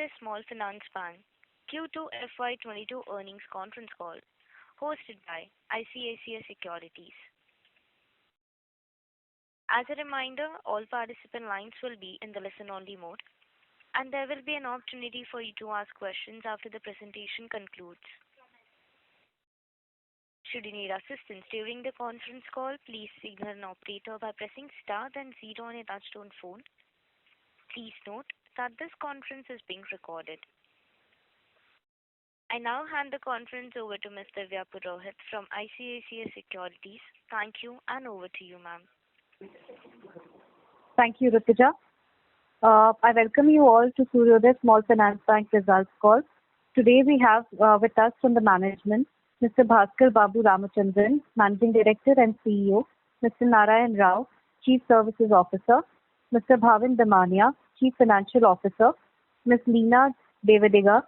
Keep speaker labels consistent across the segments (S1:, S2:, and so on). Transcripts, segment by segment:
S1: Suryoday Small Finance Bank Q2 FY22 earnings conference call hosted by ICICI Securities. As a reminder, all participant lines will be in the listen-only mode, and there will be an opportunity for you to ask questions after the presentation concludes. Should you need assistance during the conference call, please signal an operator by pressing star then zero on your touchtone phone. Please note that this conference is being recorded. I now hand the conference over to Ms. Divya Purohit from ICICI Securities. Thank you, and over to you, ma'am.
S2: Thank you, Ritija. I welcome you all to Suryoday Small Finance Bank results call. Today we have with us from the management, Mr. Bhaskar Babu Ramachandran, Managing Director and CEO, Mr. Narayan Rao, Chief Services Officer, Mr. Bhavin Damania, Chief Financial Officer, Ms. Leena Devadiga,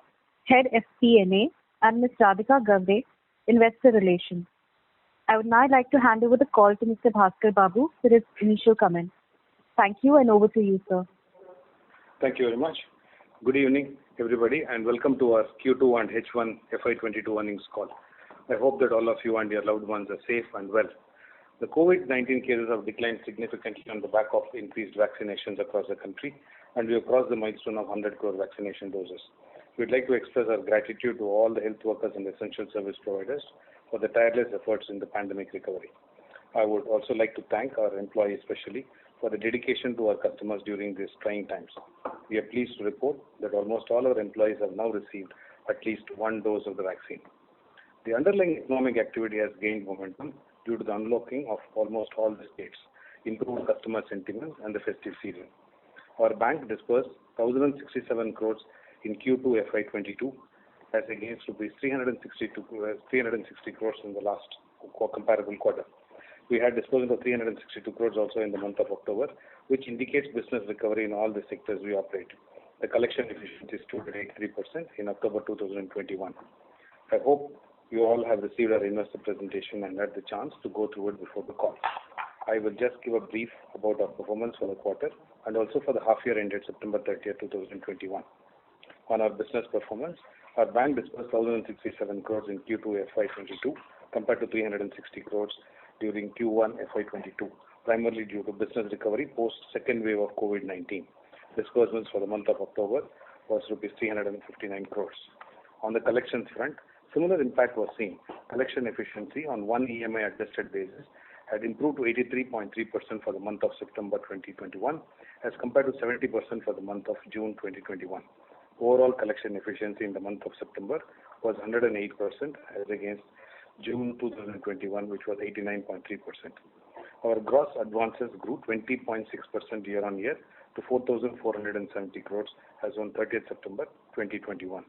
S2: Head FP&A, and Ms. Radhika Gavde, Investor Relations. I would now like to hand over the call to Mr. Bhaskar Babu for his initial comments. Thank you, and over to you, sir.
S3: Thank you very much. Good evening, everybody, and welcome to our Q2 and H1 FY22 earnings call. I hope that all of you and your loved ones are safe and well. The COVID-19 cases have declined significantly on the back of increased vaccinations across the country, and we have crossed the milestone of 100 crore vaccination doses. We'd like to express our gratitude to all the health workers and essential service providers for the tireless efforts in the pandemic recovery. I would also like to thank our employees especially for the dedication to our customers during these trying times. We are pleased to report that almost all our employees have now received at least one dose of the vaccine. The underlying economic activity has gained momentum due to the unlocking of almost all the states, improved customer sentiment and the festive season. Our bank disbursed 1,067 crores in Q2 FY22 as against rupees 360 crores in the last comparable quarter. We had disbursement of 362 crores also in the month of October, which indicates business recovery in all the sectors we operate. The collection efficiency stood at 83% in October 2021. I hope you all have received our investor presentation and had the chance to go through it before the call. I will just give a brief about our performance for the quarter and also for the half year ended September 30th, 2021. On our business performance, our bank disbursed 1,067 crores in Q2 FY22 compared to 360 crores during Q1 FY22, primarily due to business recovery post second wave of COVID-19. Disbursements for the month of October was rupees 359 crores. On the collections front, similar impact was seen. Collection efficiency on one EMI adjusted basis had improved to 83.3% for the month of September 2021 as compared to 70% for the month of June 2021. Overall collection efficiency in the month of September was 108% as against June 2021, which was 89.3%. Our gross advances grew 20.6% year on year to 4,470 crores as on 30th September 2021.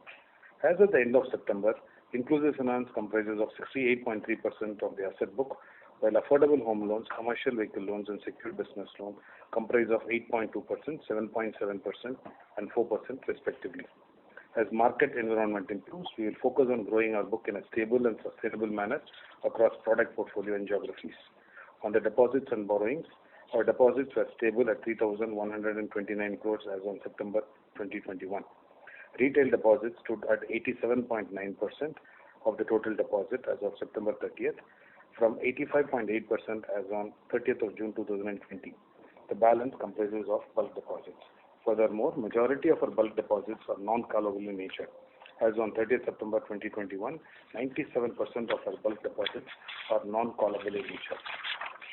S3: As at the end of September, inclusive finance comprises of 68.3% of the asset book, while affordable home loans, commercial vehicle loans, and secured business loans comprise of 8.2%, 7.7%, and 4% respectively. As market environment improves, we will focus on growing our book in a stable and sustainable manner across product portfolio and geographies. On the deposits and borrowings, our deposits were stable at 3,129 crores as on September 2021. Retail deposits stood at 87.9% of the total deposit as of September 30th, from 85.8% as on 30th of June 2020. The balance comprises of bulk deposits. Furthermore, majority of our bulk deposits are non-callable in nature. As on 30th September 2021, 97% of our bulk deposits are non-callable in nature.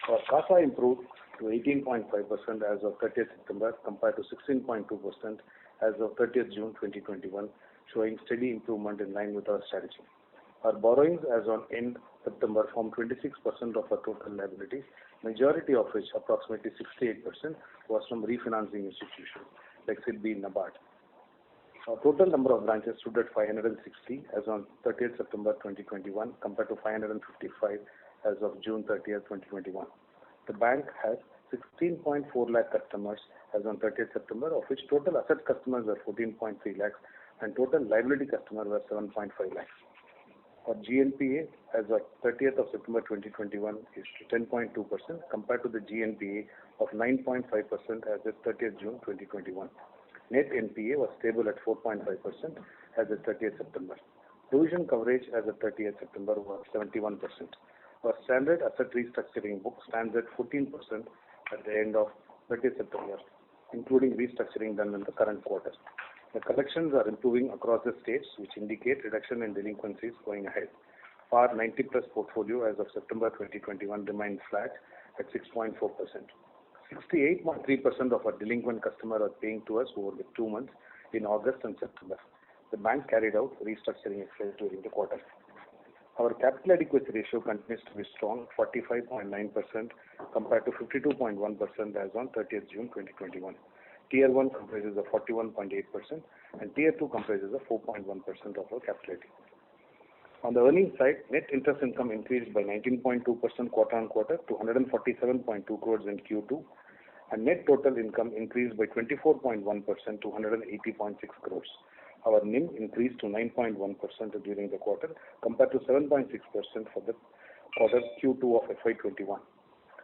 S3: Our CASA improved to 18.5% as of 30th September compared to 16.2% as of 30th June 2021, showing steady improvement in line with our strategy. Our borrowings as on end September form 26% of our total liabilities, majority of which, approximately 68%, was from refinancing institutions like SIDBI and NABARD. Our total number of branches stood at 560 as on 30th September 2021 compared to 555 as of June 30th, 2021. The bank has 16.4 lakh customers as on 30th September, of which total asset customers were 14.3 lakhs and total liability customers were 7.5 lakhs. Our GNPA as of 30th of September 2021 is 10.2% compared to the GNPA of 9.5% as of 30th June 2021. Net NPA was stable at 4.5% as of 30th September. Provision coverage as of 30th September was 71%. Our standard asset restructuring book stands at 14% at the end of 30th September, including restructuring done in the current quarter. The collections are improving across the states, which indicate reduction in delinquencies going ahead. Our 90-plus portfolio as of September 2021 remained flat at 6.4%. 68.3% of our delinquent customers are paying to us over the 2 months in August and September. The bank carried out restructuring exercise during the quarter. Our capital adequacy ratio continues to be strong, 45.9% compared to 52.1% as on 30th June 2021. Tier 1 comprises of 41.8% and Tier 2 comprises of 4.1% of our capital adequacy. On the earnings side, net interest income increased by 19.2% quarter-on-quarter to 147.2 crores in Q2, and net total income increased by 24.1% to 180.6 crores. Our NIM increased to 9.1% during the quarter compared to 7.6% for the quarter Q2 of FY21.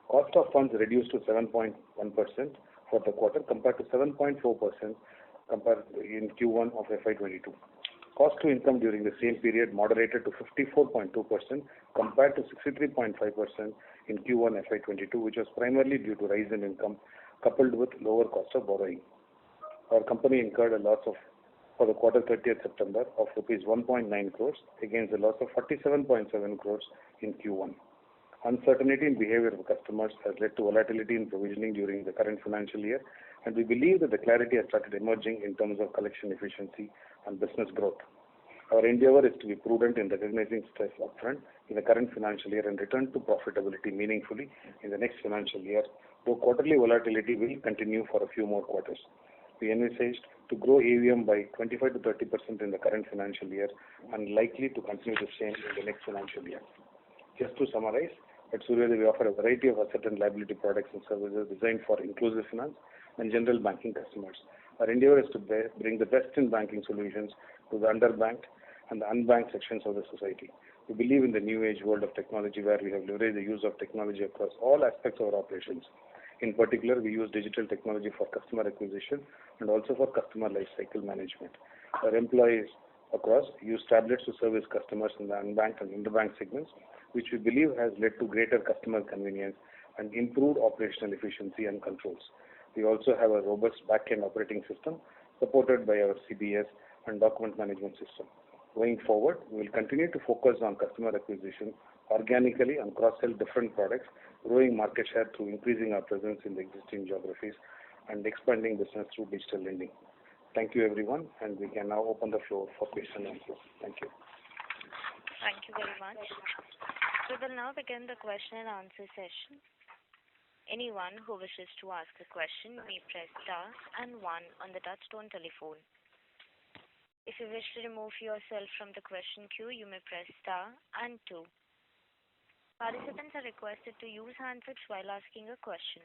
S3: Cost of funds reduced to 7.1% for the quarter compared to 7.4% in Q1 of FY22. Cost to income during the same period moderated to 54.2% compared to 63.5% in Q1 FY22, which was primarily due to rise in income coupled with lower cost of borrowing. Our company incurred a loss for the quarter 30th September of rupees 1.9 crores against a loss of 47.7 crores in Q1. Uncertainty in behavior of customers has led to volatility in provisioning during the current financial year, and we believe that the clarity has started emerging in terms of collection efficiency and business growth. Our endeavor is to be prudent in recognizing stress upfront in the current financial year and return to profitability meaningfully in the next financial year, though quarterly volatility will continue for a few more quarters. We envisaged to grow AUM by 25 to 30% in the current financial year and likely to continue the same in the next financial year. Just to summarize, at Suryoday we offer a variety of asset and liability products and services designed for inclusive finance and general banking customers. Our endeavor is to bring the best in banking solutions to the underbanked and the unbanked sections of the society. We believe in the new age world of technology where we have leveraged the use of technology across all aspects of our operations. In particular, we use digital technology for customer acquisition and also for customer life cycle management. Our employees across use tablets to service customers in the unbanked and underbanked segments, which we believe has led to greater customer convenience and improved operational efficiency and controls. We also have a robust back-end operating system supported by our CBS and document management system. Going forward, we will continue to focus on customer acquisition organically and cross-sell different products, growing market share through increasing our presence in the existing geographies and expanding business through digital lending. Thank you everyone, and we can now open the floor for question and answers. Thank you.
S1: Thank you very much. We will now begin the question and answer session. Anyone who wishes to ask a question may press star and 1 on the touchtone telephone. If you wish to remove yourself from the question queue, you may press star and 2. Participants are requested to use handsets while asking a question.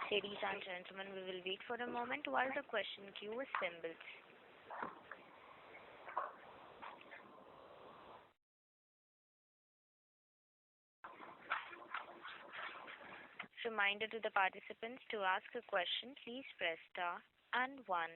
S1: Ladies and gentlemen, we will wait for a moment while the question queue assembles. Reminder to the participants, to ask a question, please press star and 1.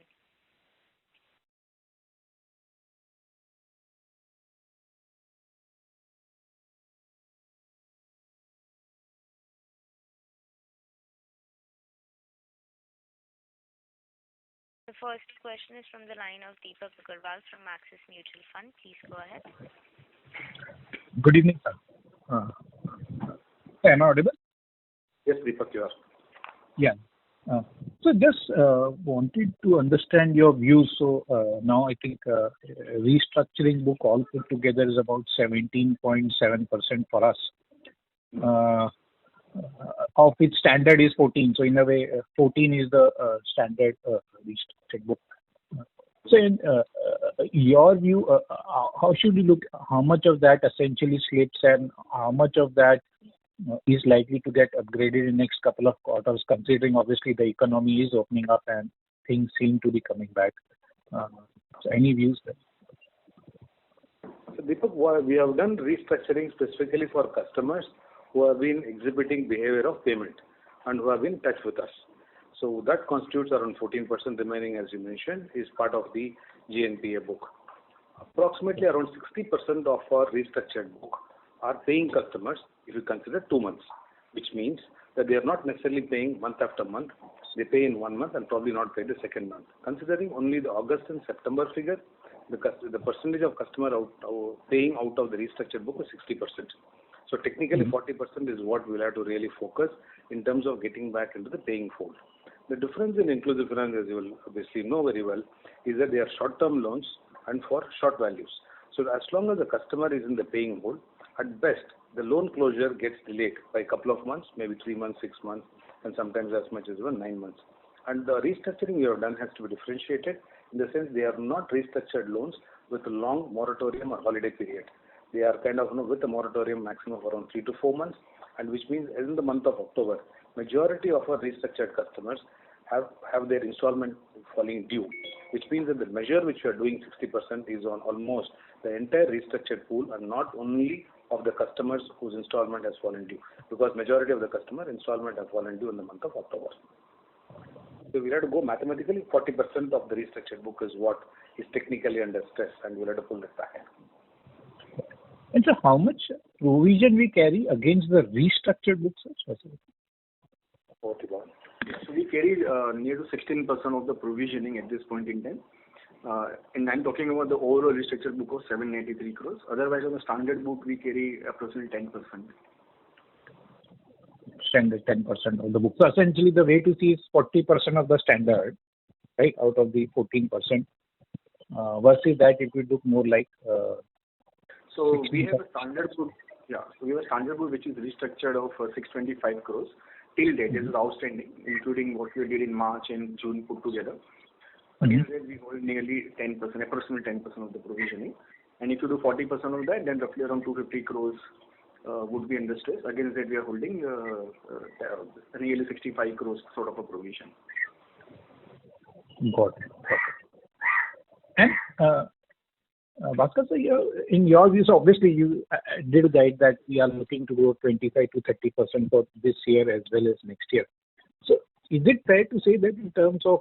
S1: The first question is from the line of Deepak Agarwal from Axis Mutual Fund. Please go ahead.
S4: Good evening, sir. Am I audible?
S3: Yes, Deepak, you are.
S4: Yeah. So just wanted to understand your views. So now I think restructuring book all put together is about 17.7% for us. Of its standard is 14. So in a way, 14 is the standard restructured book. So in your view, how should we look? How much of that essentially slips, and how much of that is likely to get upgraded in the next couple of quarters, considering obviously the economy is opening up and things seem to be coming back? So any views there?
S3: So Deepak, we have done restructuring specifically for customers who have been exhibiting behavior of payment and who have been in touch with us. So that constitutes around 14% remaining, as you mentioned, is part of the GNPA book. Approximately around 60% of our restructured book are paying customers if you consider 2 months, which means that they are not necessarily paying month after month. They pay in 1 month and probably not pay the second month. Considering only the August and September figure, the percentage of customer paying out of the restructured book is 60%. So technically 40% is what we'll have to really focus in terms of getting back into the paying fold. The difference in inclusive finance, as you will obviously know very well, is that they are short-term loans and for short values. So as long as the customer is in the paying mode, at best, the loan closure gets delayed by a couple of months, maybe 3 months, 6 months, and sometimes as much as even 9 months. And the restructuring we have done has to be differentiated in the sense they are not restructured loans with a long moratorium or holiday period. They are kind of with a moratorium maximum of around 3 to 4 months, and which means in the month of October, majority of our restructured customers have their installment falling due, which means that the measure which we are doing 60% is on almost the entire restructured pool and not only of the customers whose installment has fallen due, because majority of the customer installment have fallen due in the month of October. So we have to go mathematically, 40% of the restructured book is what is technically under stress, and we'll have to pull that back.
S4: And so how much provision we carry against the restructured books?
S3: So
S5: we carry near to 16% of the provisioning at this point in time. And I'm talking about the overall restructured book of 783 crores. Otherwise, on the standard book, we carry approximately 10%.
S4: Standard 10% of the book. So essentially, the way to see is 40% of the standard, right, out of the 14%. Versus that, it will look more like.
S5: So we have a standard book. Yeah, so we have a standard book which is restructured of 625 crores till date. This is outstanding, including what we did in March and June put together. Against that, we hold nearly 10%, approximately 10% of the provisioning. And if you do 40% of that, then roughly around 250 crores would be under stress. Against that, we are holding nearly 65 crores sort of a provision.
S4: Got it. And Bhaskar, so in your views, obviously you did guide that we are looking to grow 25 to 30% for this year as well as next year. So is it fair to say that in terms of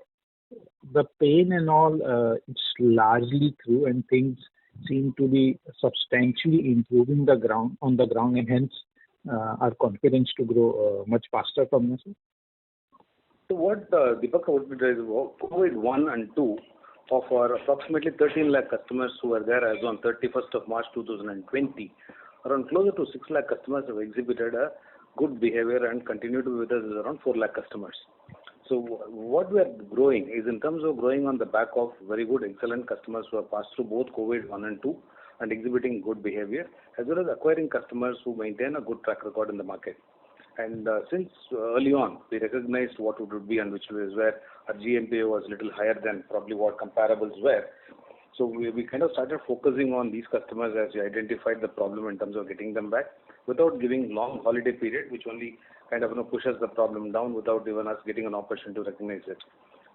S4: the pain and all, it's largely through and things seem to be substantially improving on the ground and hence our confidence to grow much faster from this?
S3: So what Deepak would be is COVID 1 and 2 of our approximately 13 lakh customers who were there as on 31st of March 2020, around closer to 6 lakh customers have exhibited a good behavior and continue to be with us is around 4 lakh customers. So what we are growing is in terms of growing on the back of very good, excellent customers who have passed through both COVID 1 and 2 and exhibiting good behavior, as well as acquiring customers who maintain a good track record in the market. And since early on, we recognized what it would be and which was where our GNPA was a little higher than probably what comparables were. So we kind of started focusing on these customers as we identified the problem in terms of getting them back without giving long holiday period, which only kind of pushes the problem down without even us getting an opportunity to recognize it.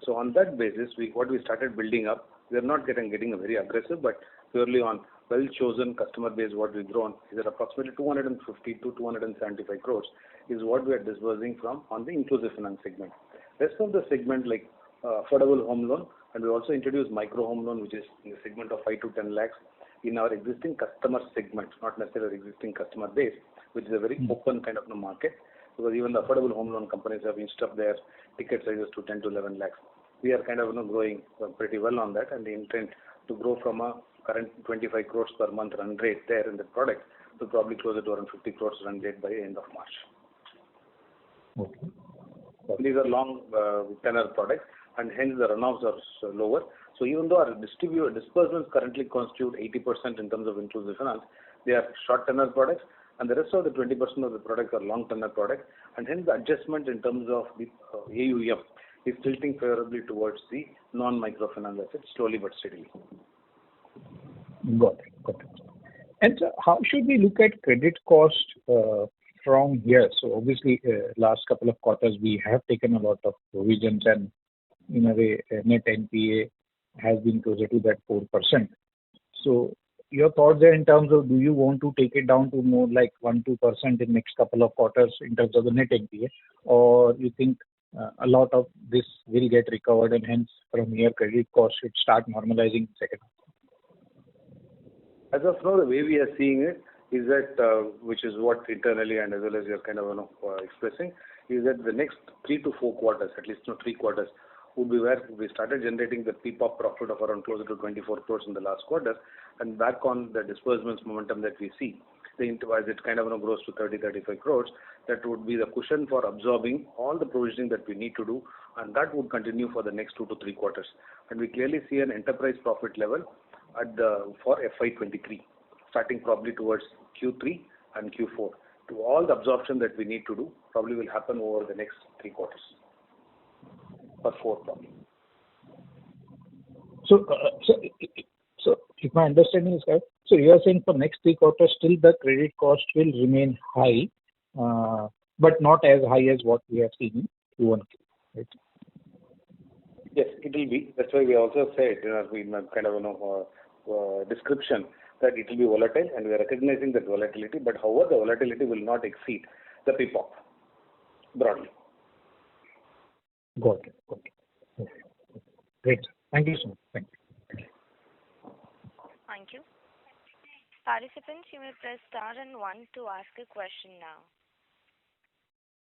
S3: So on that basis, what we started building up, we are not getting very aggressive, but purely on well-chosen customer base, what we've grown is at approximately 250 to 275 crores is what we are disbursing from on the inclusive finance segment. Rest of the segment like affordable home loan, and we also introduced micro home loan, which is in the segment of 5 to 10 lakhs in our existing customer segment, not necessarily existing customer base, which is a very open kind of market, because even the affordable home loan companies have inched up their ticket sizes to 10 to 11 lakhs. We are kind of growing pretty well on that, and the intent to grow from a current 25 crores per month run rate there in the product to probably closer to around 50 crores run rate by the end of March.
S4: Okay.
S3: These are long tenor products, and hence the runoffs are lower. So even though our disbursements currently constitute 80% in terms of inclusive finance, they are short tenor products, and the rest of the 20% of the products are long tenor products, and hence the adjustment in terms of the AUM is tilting favorably towards the non-microfinance assets slowly but steadily.
S4: Got it. And how should we look at credit cost from here? So obviously, last couple of quarters we have taken a lot of provisions, and in a way, net NPA has been closer to that 4%. So your thoughts there in terms of, do you want to take it down to more like 1-2% in next couple of quarters in terms of the net NPA, or you think a lot of this will get recovered, and hence from here credit cost should start normalizing in second half?
S3: As of now, the way we are seeing it is that, which is what internally and as well as you're kind of expressing, is that the next 3 to 4 quarters, at least 3 quarters, would be where we started generating the PPOP profit of around closer to 24 crores in the last quarter, and back on the disbursements momentum that we see, as it kind of grows to 30-35 crores, that would be the cushion for absorbing all the provisioning that we need to do, and that would continue for the next 2 to 3 quarters. And we clearly see an enterprise profit level for FY23, starting probably towards Q3 and Q4. To all the absorption that we need to do probably will happen over the next 3 quarters. Or 4 probably.
S4: So if my understanding is correct, so you are saying for next 3 quarters still the credit cost will remain high, but not as high as what we have seen in Q1, right?
S3: Yes, it will be. That's why we also said in a kind of description that it will be volatile, and we are recognizing that volatility. But however, the volatility will not exceed the PPOP broadly.
S4: Got it. Okay. Great. Thank you so much. Thank you.
S1: Thank you. Participants, you may press star and 1 to ask a question now.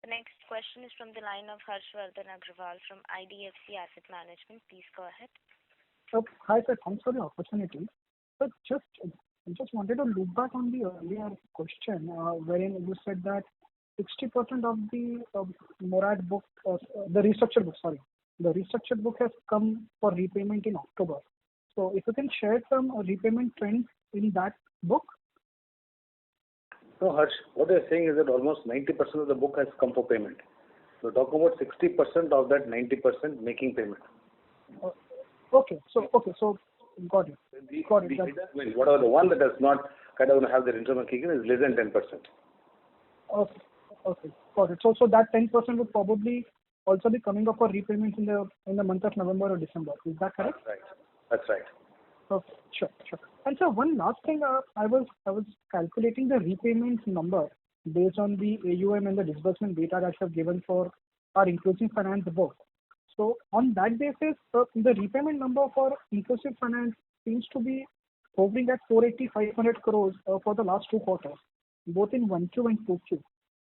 S1: The next question is from the line of Harshvardhan Agrawal from IDFC Asset Management. Please go ahead.
S6: Hi sir, thanks for the opportunity. But just wanted to look back on the earlier question wherein you said that 60% of the Morat book, the restructured book has come for repayment in October. So if you can share some repayment trends in that book.
S3: No, Harsh, what you're saying is that almost 90% of the book has come for payment. So talk about 60% of that 90% making payment.
S6: Okay, so got it.
S3: Whatever the one that does not kind of have their internal kicking is less than 10%.
S6: Okay, got it. So that 10% would probably also be coming up for repayments in the month of November or December. Is that correct?
S3: That's right.
S6: Okay, sure. And so one last thing, I was calculating the repayments number based on the AUM and the disbursement data that you have given for our inclusive finance book. So on that basis, the repayment number for inclusive finance seems to be hovering at 480-500 crores for the last 2 quarters, both in 1Q and 2Q.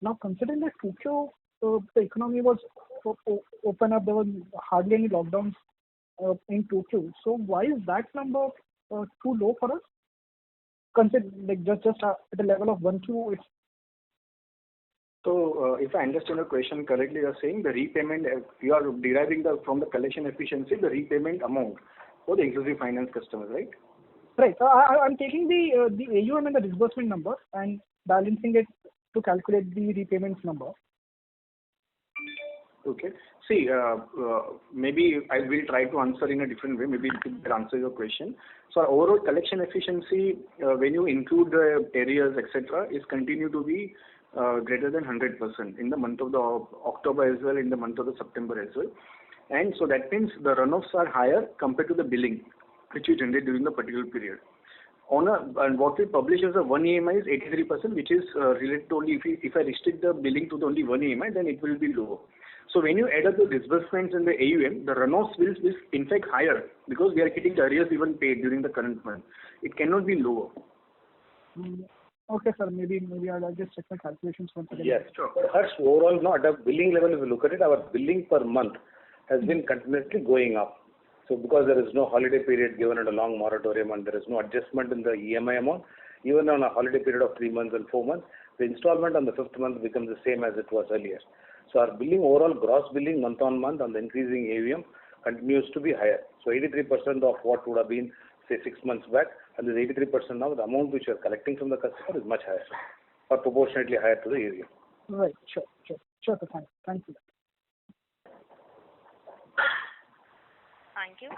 S6: Now considering that 2Q, the economy was open up, there was hardly any lockdowns in 2Q. So why is that number too low for us? Consider like just at the level of 1Q, it's.
S5: So if I understand your question correctly, you are saying the repayment, you are deriving from the collection efficiency, the repayment amount for the inclusive finance customers, right?
S6: Right. I'm taking the AUM and the disbursement number and balancing it to calculate the repayments number.
S5: Okay. See, maybe I will try to answer in a different way. Maybe it will answer your question. So our overall collection efficiency, when you include the areas, etc., is continue to be greater than 100% in the month of the October as well, in the month of the September as well. And so that means the runoffs are higher compared to the billing which we generate during the particular period. And what we publish as a 1 EMI is 83%, which is related to only if I restrict the billing to the only 1 EMI, then it will be lower. So when you add up the disbursements in the AUM, the runoffs will be in fact higher because we are getting the arrears even paid during the current month. It cannot be lower.
S6: Okay, sir. Maybe I'll just check my calculations once again.
S3: Yes, sure. Harsh, overall, no, at a billing level, if you look at it, our billing per month has been continuously going up. So because there is no holiday period given at a long moratorium and there is no adjustment in the EMI amount, even on a holiday period of 3 months and 4 months, the installment on the 5th month becomes the same as it was earlier. So our billing, overall gross billing month on month on the increasing AUM continues to be higher. So 83% of what would have been, say, 6 months back, and this 83% now, the amount which you are collecting from the customer is much higher, or proportionately higher to the AUM.
S6: Right, sure. Thank you.
S1: Thank you.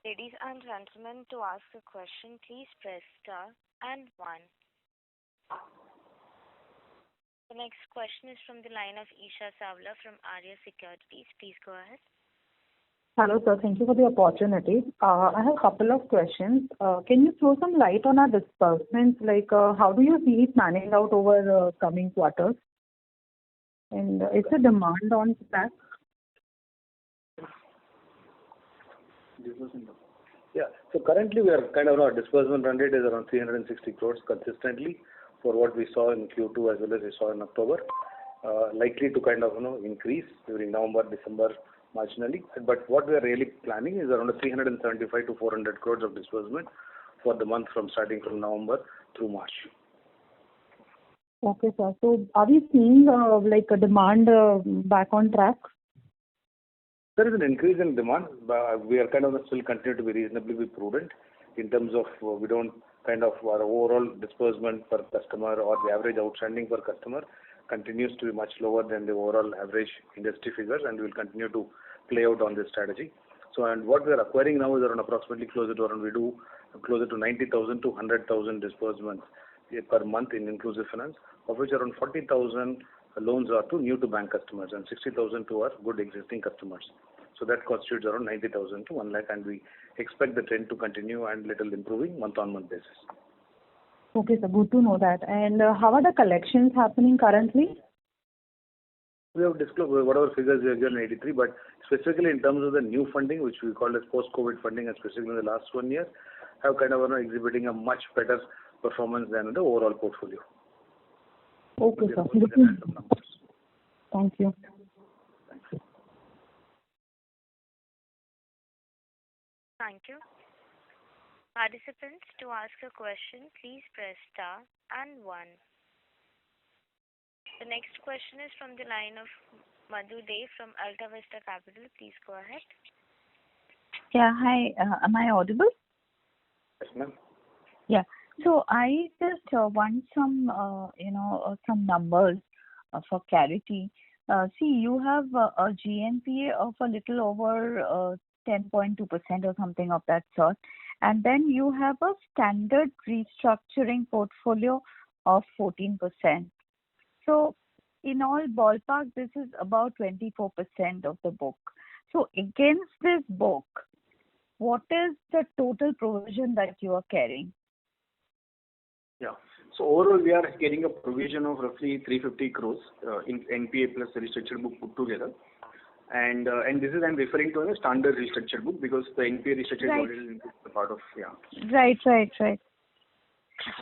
S1: Ladies and gentlemen, to ask a question, please press star and 1. The next question is from the line of Isha Savla from Arya Securities. Please go ahead.
S2: Hello, sir. Thank you for the opportunity. I have a couple of questions. Can you throw some light on our disbursements? Like, how do you see it panning out over coming quarters? And is the demand on track?
S3: Yeah. So currently we are kind of our disbursement run rate is around 360 crores consistently for what we saw in Q2 as well as we saw in October. Likely to kind of increase during November, December marginally. But what we are really planning is around 375 to 400 crores of disbursement for the month starting from November through March.
S2: Okay, sir. So are we seeing like a demand back on track?
S3: There is an increase in demand, but we are kind of still continue to be reasonably prudent in terms of we don't kind of our overall disbursement per customer or the average outstanding per customer continues to be much lower than the overall average industry figures, and we will continue to play out on this strategy. So, and what we are acquiring now is around approximately closer to 90,000 to 100,000 disbursements per month in inclusive finance, of which around 40,000 loans are to new to bank customers and 60,000 to our good existing customers. So that constitutes around 90,000 to 1 lakh, and we expect the trend to continue and little improving month on month basis.
S2: Okay, sir. Good to know that. And how are the collections happening currently?
S3: We have disclosed whatever figures we have given 83, but specifically in terms of the new funding, which we call as post-COVID funding, and specifically in the last 1 year, have kind of exhibiting a much better performance than the overall portfolio.
S2: Okay, sir. Good to know. Thank you.
S1: Thank you. Participants, to ask a question, please press star and 1. The next question is from the line of Madhu Dev from Alta Vista Capital. Please go ahead.
S7: Yeah, hi. Am I audible?
S3: Yes, ma'am.
S7: Yeah. So I just want some, some numbers for clarity. See, you have a GNPA of a little over 10.2% or something of that sort. And then you have a standard restructuring portfolio of 14%. So in all ballpark, this is about 24% of the book. So against this book, what is the total provision that you are carrying?
S5: Yeah. So overall, we are getting a provision of roughly 350 crores in NPA plus the restructured book put together. And this is I'm referring to a standard restructured book because the NPA restructured
S7: Right.
S5: already the part of
S7: Right.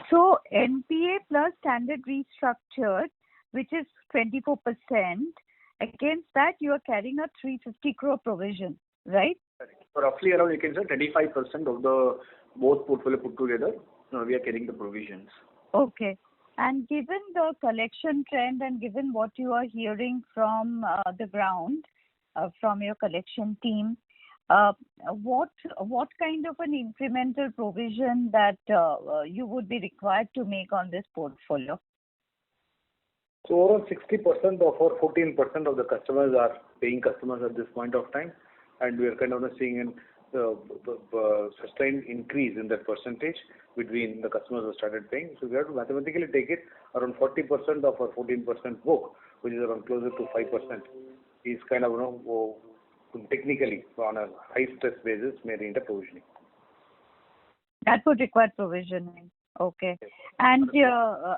S7: So NPA plus standard restructured, which is 24%, against that you are carrying a 350 crore provision, right?
S5: So roughly around you can say 35% of the both portfolio put together, we are carrying the provisions.
S7: Okay. And given the collection trend and given what you are hearing from the ground, from your collection team, what kind of an incremental provision that you would be required to make on this portfolio?
S3: So overall 60% of our 14% of the customers are paying customers at this point of time, and we are kind of seeing a sustained increase in that percentage between the customers who started paying. So we have to mathematically take it around 40% of our 14% book, which is around closer to 5%, is kind of technically on a high stress basis may need a provisioning.
S7: That would require provisioning. Okay. And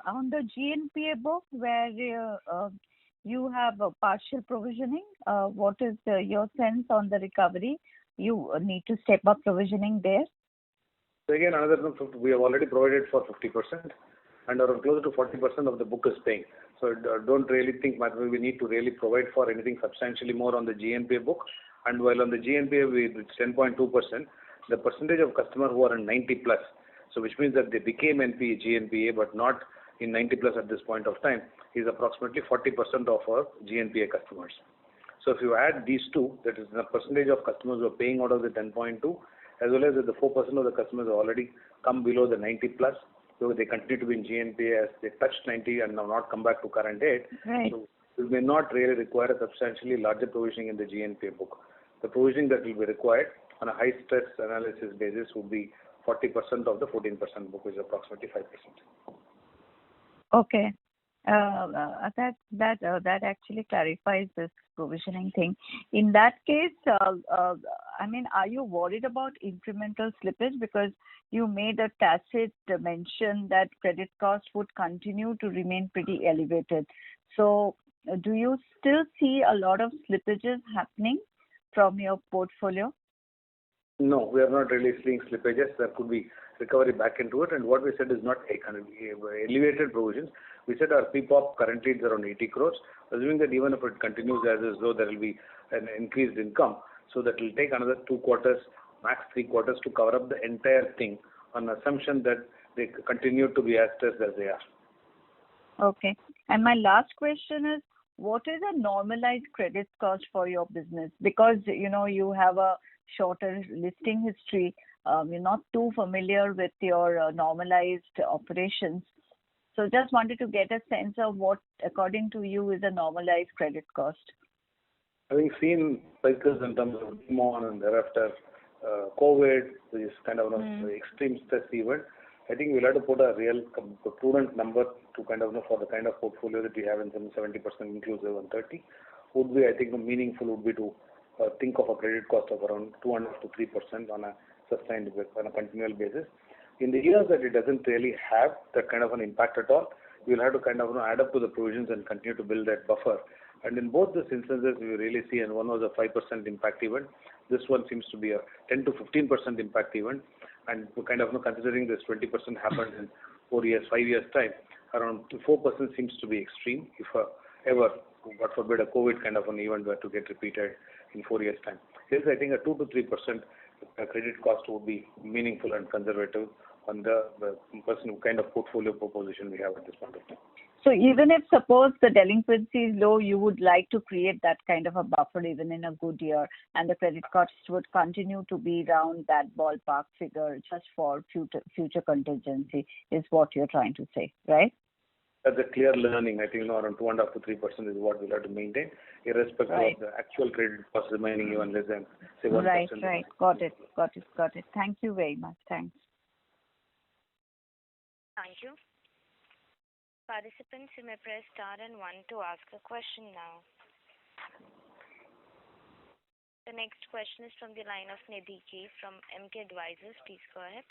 S7: on the GNPA book, where you have a partial provisioning, what is your sense on the recovery? You need to step up provisioning there?
S3: So again, we have already provided for 50%, and around closer to 40% of the book is paying. So don't really think we need to really provide for anything substantially more on the GNPA book. And while on the GNPA, it's 10.2%, the percentage of customers who are in 90 plus, so which means that they became GNPA but not in 90 plus at this point of time, is approximately 40% of our GNPA customers. So if you add these two, that is the percentage of customers who are paying out of the 10.2, as well as the 4% of the customers have already come below the 90 plus, so they continue to be in GNPA as they touched 90 and now not come back to current date.
S7: Right.
S3: So we may not really require a substantially larger provisioning in the GNPA book. The provisioning that will be required on a high stress analysis basis would be 40% of the 14% book, which is approximately 5%.
S7: Okay. That actually clarifies this provisioning thing. In that case, are you worried about incremental slippage? Because you made a tacit mention that credit costs would continue to remain pretty elevated. So, do you still see a lot of slippages happening from your portfolio?
S3: No, we are not really seeing slippages. There could be recovery back into it. And what we said is not elevated provisions. We said our PPOP currently is around 80 crores, assuming that even if it continues as is, though there will be an increased income. So that will take another 2 quarters, max 3 quarters to cover up the entire thing on assumption that they continue to be as stressed as they are.
S7: Okay. And my last question is, what is a normalized credit cost for your business? Because, you have a shorter listing history. You're not too familiar with your normalized operations. So just wanted to get a sense of what, according to you, is a normalized credit cost.
S3: Having seen cycles in terms of demon and thereafter COVID, which is kind of an extreme stress event, I think we'll have to put a real prudent number to kind of for the kind of portfolio that we have in some 70% inclusive and 30 would be, I think, meaningful would be to think of a credit cost of around 2.5 to 3% on a sustained on a continual basis. In the years that it doesn't really have that kind of an impact at all, we'll have to kind of add up to the provisions and continue to build that buffer. And in both these instances, we really see, and one was a 5% impact event. This one seems to be a 10 to 15% impact event. And kind of considering this 20% happened in 4 years, 5 years time, around 4% seems to be extreme. If ever, God forbid, a COVID kind of an event were to get repeated in 4 years time. Yes, I think a 2 to 3% credit cost would be meaningful and conservative on the person kind of portfolio proposition we have at this point of time.
S7: So even if suppose the delinquency is low, you would like to create that kind of a buffer even in a good year, and the credit costs would continue to be around that ballpark figure just for future contingency is what you're trying to say, right?
S3: That's a clear learning. I think around 2.5 to 3% is what we'll have to maintain, irrespective of the actual credit cost remaining even less than say 1%.
S7: Right. Got it. Thank you very much. Thanks.
S1: Thank you. Participants, you may press star and 1 to ask a question now. The next question is from the line of Nidhi K from MK Advisors. Please go ahead.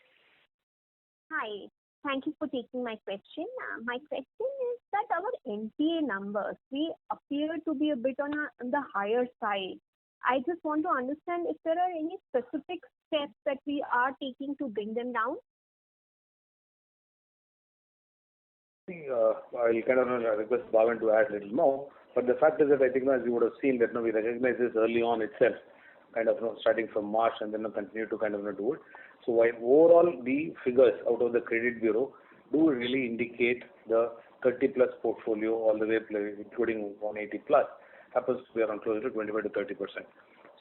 S8: Hi. Thank you for taking my question. My question is that our NPA numbers, we appear to be a bit on the higher side. I just want to understand if there are any specific steps that we are taking to bring them down.
S3: I'll kind of request Bhavan to add a little more. But the fact is that I think as you would have seen that we recognize this early on itself, kind of starting from March and then continue to kind of do it. So while overall the figures out of the credit bureau do really indicate the 30 plus portfolio all the way including 180 plus happens to be around closer to 25 to 30%.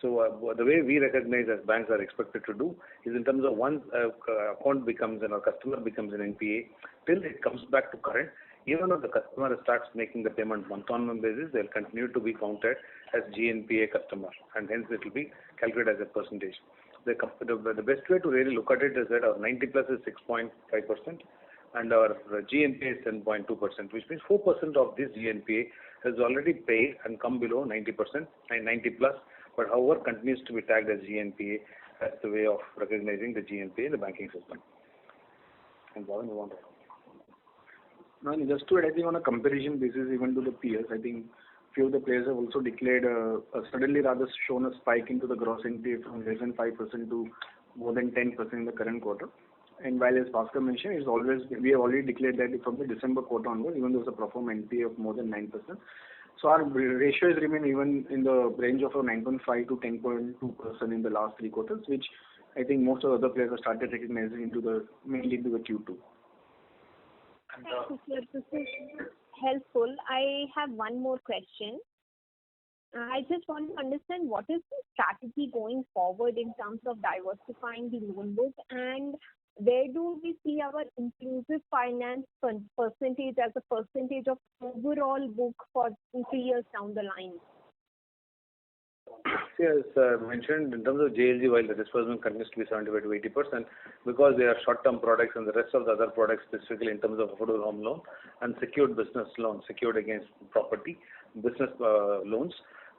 S3: So the way we recognize as banks are expected to do is in terms of once account becomes and our customer becomes an NPA, till it comes back to current, even if the customer starts making the payment month-on-month basis, they'll continue to be counted as GNPA customer, and hence it will be calculated as a percentage. The best way to really look at it is that our 90 plus is 6.5% and our GNPA is 10.2%, which means 4% of this GNPA has already paid and come below 90% and 90 plus, but however continues to be tagged as GNPA as the way of recognizing the GNPA in the banking system. And Bhavan, you want to?
S5: No, just to add, I think on a comparison basis, even to the peers, I think few of the players have also declared suddenly rather shown a spike into the gross NPA from less than 5% to more than 10% in the current quarter. And while as Bhaskar mentioned, we have already declared that from the December quarter onwards, even though it's a pro forma NPA of more than 9%. So our ratios remain even in the range of 9.5 to 10.2% in the last 3 quarters, which I think most of the other players have started recognizing mainly into the Q2.
S8: Thank you, sir. This is helpful. I have one more question. I just want to understand what is the strategy going forward in terms of diversifying the loan book, and where do we see our inclusive finance percentage as a percentage of overall book for 3 years down the line?
S3: As mentioned, in terms of JLG, while the disbursement continues to be 75 to 80%, because they are short-term products and the rest of the other products, specifically in terms of affordable home loan and secured business loans, secured against property, business loans,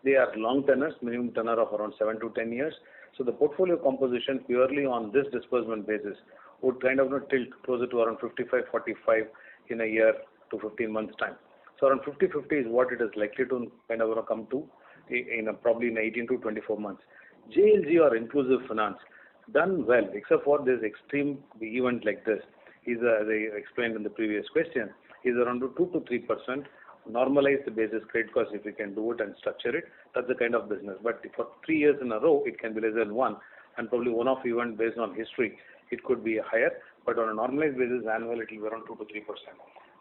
S3: they are long tenors, minimum tenor of around 7 to 10 years. So the portfolio composition purely on this disbursement basis would kind of tilt closer to around 55-45 in a year to 15 months time. So So around 50-50 is what it is likely to kind of come to probably in 18 to 24 months. JLG or inclusive finance done well, except for this extreme event like this, is as I explained in the previous question, is around 2 to 3%. Normalize the basis credit cost if we can do it and structure it. That's the kind of business. But for 3 years in a row, it can be less than 1, and probably one-off event based on history, it could be higher. But on a normalized basis, annual it will be around 2 to 3%.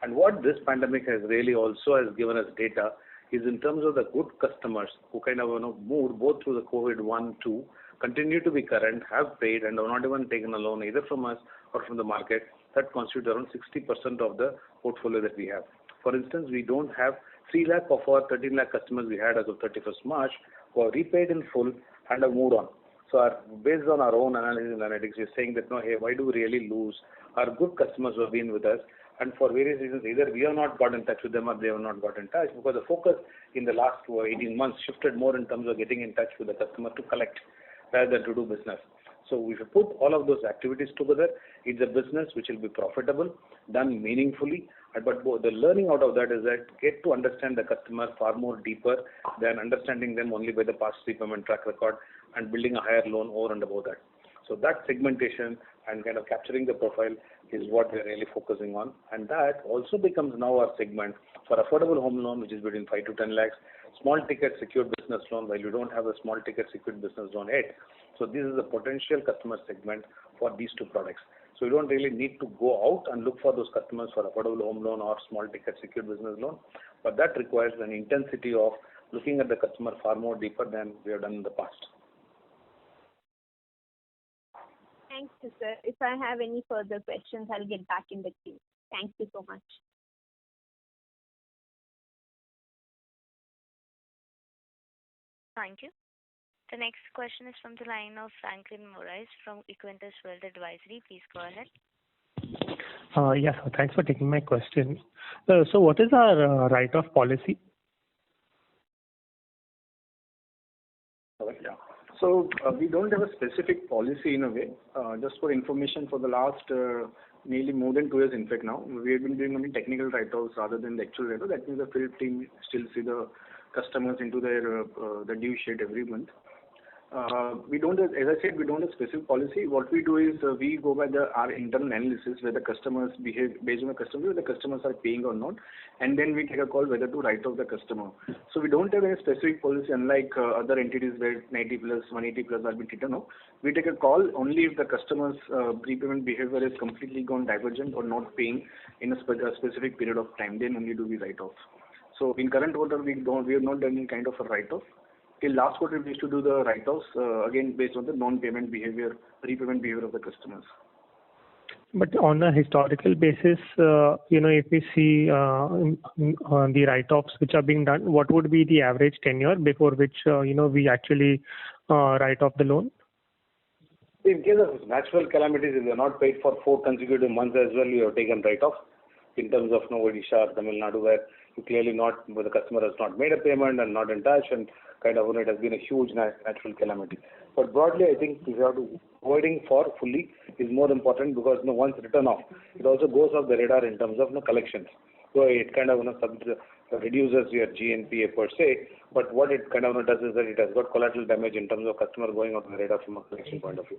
S3: And what this pandemic has really also has given us data is in terms of the good customers who kind of moved both through the COVID 1, 2, continue to be current, have paid, and have not even taken a loan either from us or from the market. That constitutes around 60% of the portfolio that we have. For instance, we don't have 3 lakh of our 13 lakh customers we had as of 31st March who are repaid in full and have moved on. So based on our own analysis and analytics, we're saying that, no, hey, why do we really lose our good customers who have been with us? And for various reasons, either we have not got in touch with them or they have not got in touch, because the focus in the last 18 months shifted more in terms of getting in touch with the customer to collect rather than to do business. So if you put all of those activities together, it's a business which will be profitable, done meaningfully. But the learning out of that is that get to understand the customer far more deeper than understanding them only by the past repayment track record and building a higher loan over and above that. So that segmentation and kind of capturing the profile is what we're really focusing on. And that also becomes now our segment for affordable home loan, which is between 5 to 10 lakhs, small ticket secured business loan, while you don't have a small ticket secured business loan yet. So this is a potential customer segment for these two products. So you don't really need to go out and look for those customers for affordable home loan or small ticket secured business loan, but that requires an intensity of looking at the customer far more deeper than we have done in the past.
S8: Thanks, sir. If I have any further questions, I'll get back in the queue. Thank you so much.
S1: Thank you. The next question is from the line of Franklin Moraes from Equentis Wealth Advisory. Please go ahead.
S9: Yes, thanks for taking my question. So what is our write-off policy?
S5: Yeah. So we don't have a specific policy in a way. Just for information, for the last nearly more than 2 years, in fact, now we have been doing only technical write-offs rather than the actual write-off. That means the field team still see the customers into their the due sheet every month. We don't have, as I said, we don't have specific policy. What we do is we go by our internal analysis where the customers behave based on the customer, whether the customers are paying or not, and then we take a call whether to write off the customer. So we don't have any specific policy, unlike other entities where 90 plus, 180 plus are being taken off. We take a call only if the customer's prepayment behavior is completely gone divergent or not paying in a specific period of time. Then only do we write off. So in current quarter, we have not done any kind of a write-off. Till last quarter, we used to do the write-offs again based on the non-payment behavior, repayment behavior of the customers.
S9: But on a historical basis, if we see the write-offs which are being done, what would be the average tenure before which we actually write off the loan?
S3: In case of natural calamities, if they are not paid for 4 consecutive months as well, you have taken write-off. In terms of Odisha or Tamil Nadu, where you clearly where the customer has not made a payment and not in touch, and kind of it has been a huge natural calamity. But broadly, I think if you have to avoiding for fully is more important, because once written off, it also goes off the radar in terms of collections. So it kind of reduces your GNPA per se, but what it kind of does is that it has got collateral damage in terms of customer going out the radar from a collection point of view.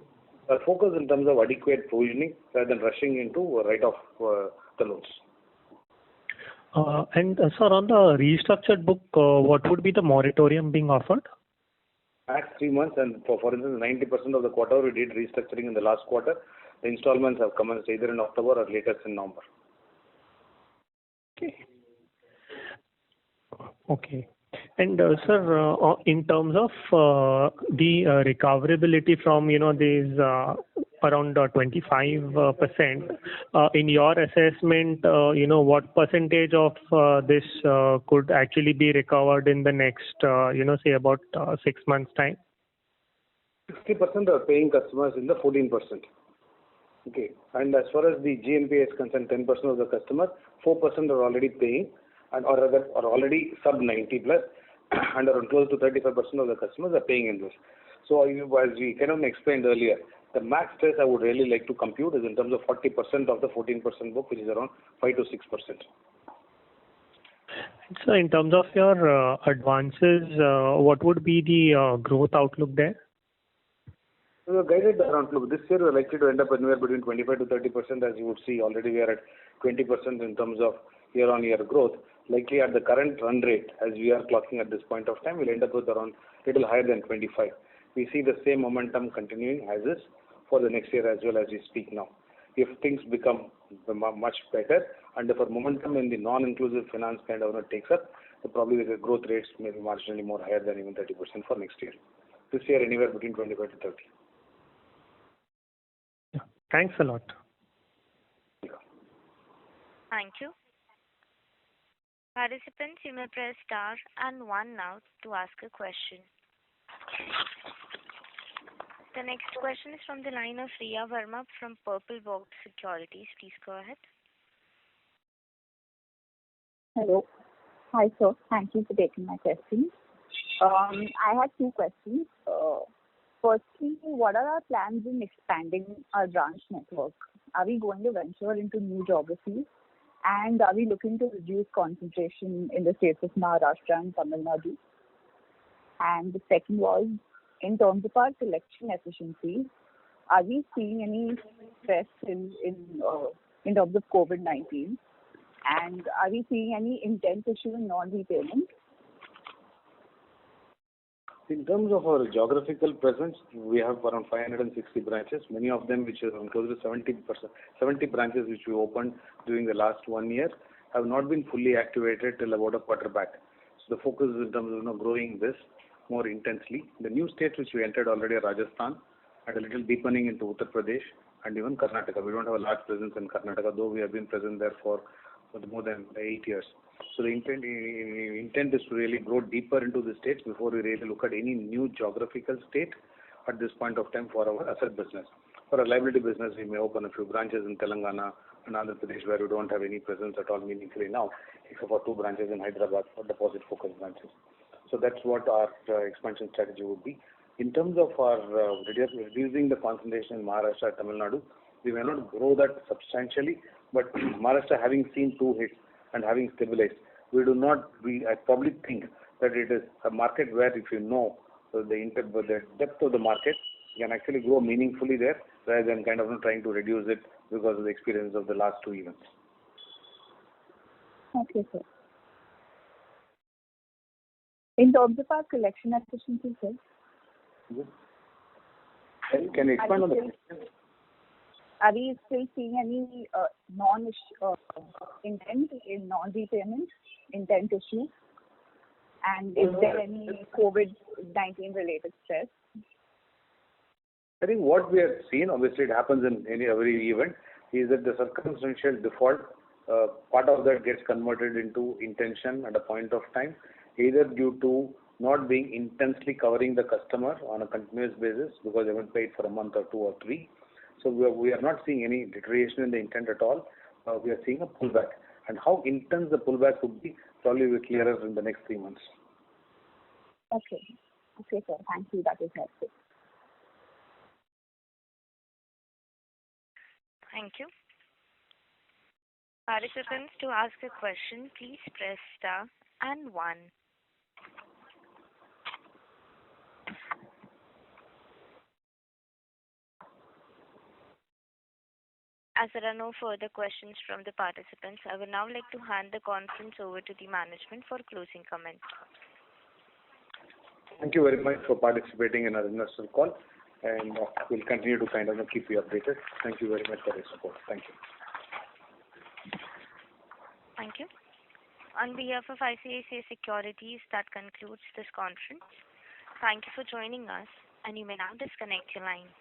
S3: Our focus in terms of adequate provisioning rather than rushing into write-off the loans.
S9: And sir, on the restructured book, what would be the moratorium being offered?
S3: Max 3 months, and for instance, 90% of the quarter we did restructuring in the last quarter. The installments have commenced either in October or latest in November. Okay. And sir, in terms of the recoverability from these around 25%, in your assessment, what percentage of this could actually be recovered in the next, say about 6 months' time? 60% are paying customers in the 14%. Okay. And as far as the GNPA is concerned, 10% of the customers, 4% are already paying, and or rather are already sub 90 plus, and around close to 35% of the customers are paying in this. So as we kind of explained earlier, the max stress I would really like to compute is in terms of 40% of the 14% book, which is around 5 to 6%.
S9: So in terms of your advances, what would be the growth outlook there?
S3: We are guided around, look, this year we are likely to end up anywhere between 25 to 30%. As you would see, already we are at 20% in terms of year-on-year growth. Likely at the current run rate, as we are clocking at this point of time, we'll end up with around little higher than 25. We see the same momentum continuing as is for the next year as well as we speak now. If things become much better and if our momentum in the non-inclusive finance kind of takes up, so probably the growth rates may be marginally more higher than even 30% for next year. This year anywhere between 25 to 30.
S9: Yeah. Thanks a lot.
S1: Thank you. Participants, you may press star and one now to ask a question. The next question is from the line of Riya Verma from Purple Box Securities. Please go ahead.
S7: Hello. Hi, sir. Thank you for taking my question. I had two questions. Firstly, what are our plans in expanding our branch network? Are we going to venture into new geographies? And are we looking to reduce concentration in the states of Maharashtra and Tamil Nadu? And the second was, in terms of our collection efficiency, are we seeing any stress in terms of COVID-19? And are we seeing any intent issue in non-repayment?
S3: In terms of our geographical presence, we have around 560 branches, many of them which are close to 70 branches which we opened during the last 1 year have not been fully activated till about a quarter back. So the focus is in terms of growing this more intensely. The new states which we entered already are Rajasthan and a little deepening into Uttar Pradesh and even Karnataka. We don't have a large presence in Karnataka, though we have been present there for more than 8 years. So the intent is to really grow deeper into the states before we really look at any new geographical state at this point of time for our asset business. For our liability business, we may open a few branches in Telangana and Andhra Pradesh where we don't have any presence at all meaningfully now, except for 2 branches in Hyderabad for deposit-focused branches. So that's what our expansion strategy would be. In terms of our reducing the concentration in Maharashtra, Tamil Nadu, we may not grow that substantially, but Maharashtra having seen 2 hits and having stabilized, I probably think that it is a market where if you know the depth of the market, you can actually grow meaningfully there rather than kind of trying to reduce it because of the experience of the last 2 events.
S7: Okay, sir. In terms of our collection efficiency, sir?
S3: Can you expand on the question?
S7: Are we still seeing any intent in non-repayment, intent issue? And is there any COVID-19 related stress?
S3: I think what we have seen, obviously it happens in every event, is that the circumstantial default, part of that gets converted into intention at a point of time, either due to not being intensely covering the customer on a continuous basis because they haven't paid for a month or 2 or 3. So we are not seeing any deterioration in the intent at all. We are seeing a pullback. And how intense the pullback would be probably will be clearer in the next 3 months.
S7: Okay. Okay, sir. Thank you. That is helpful.
S1: Thank you. Participants, to ask a question, please press star and one. As there are no further questions from the participants, I would now like to hand the conference over to the management for closing comments.
S3: Thank you very much for participating in our investor call, and we'll continue to kind of keep you updated. Thank you very much for your support. Thank you.
S1: Thank you. On behalf of ICICI Securities, that concludes this conference. Thank you for joining us, and you may now disconnect your lines.